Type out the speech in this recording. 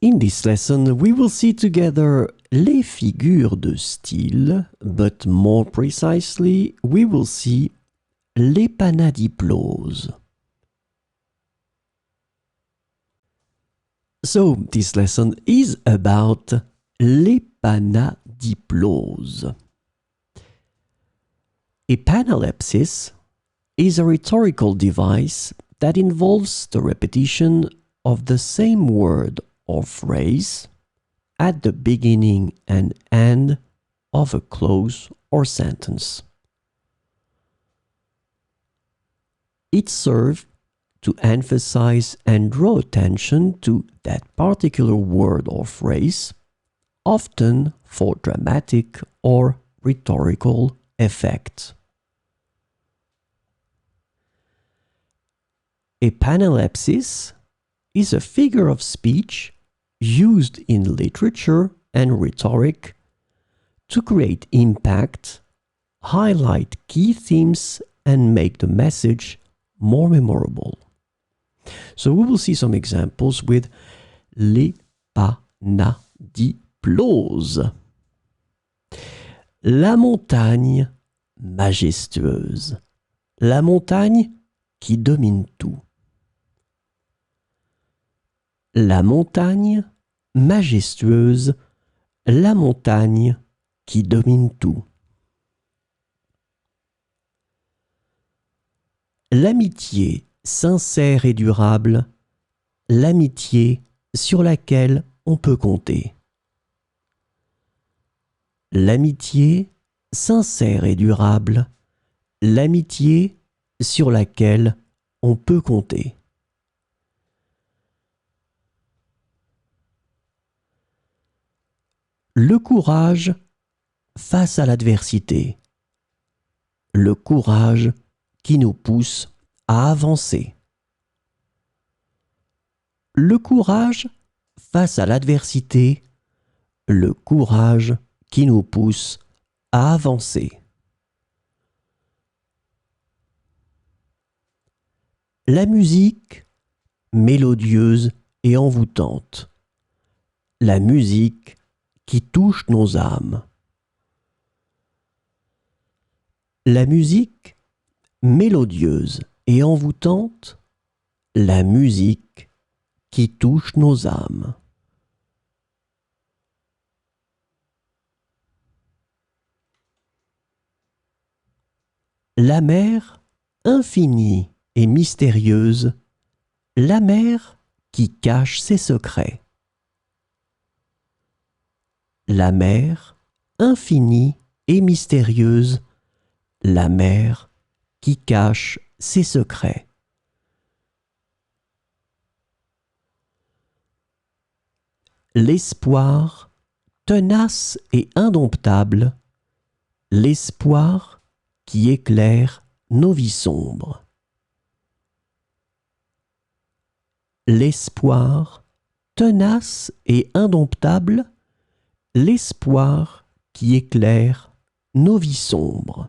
In this lesson, we will see together les figures de style, but more precisely, we will see l'épanadiplose. So, this lesson is about l'épanadiplose. Epanalepsis is a rhetorical device that involves the repetition of the same word or phrase at the beginning and end of a clause or sentence. It serves to emphasize and draw attention to that particular word or phrase, often for dramatic or rhetorical effect. Epanalepsis is a figure of speech used in literature and rhetoric to create impact, highlight key themes, and make the message more memorable. So we will see some examples with l'épanadiplose. La montagne majestueuse. La montagne qui domine tout. La montagne majestueuse, la montagne qui domine tout. L'amitié sincère et durable, l'amitié sur laquelle on peut compter. L'amitié sincère et durable, l'amitié sur laquelle on peut compter. Le courage face à l'adversité. Le courage qui nous pousse à avancer. Le courage face à l'adversité. Le courage qui nous pousse à avancer. La musique mélodieuse et envoûtante. La musique qui touche nos âmes. La musique mélodieuse et envoûtante, la musique qui touche nos âmes. La mer infinie et mystérieuse, la mer qui cache ses secrets. La mer infinie et mystérieuse, la mer qui cache ses secrets. L'espoir tenace et indomptable, l'espoir qui éclaire nos vies sombres. L'espoir tenace et indomptable, l'espoir qui éclaire nos vies sombres.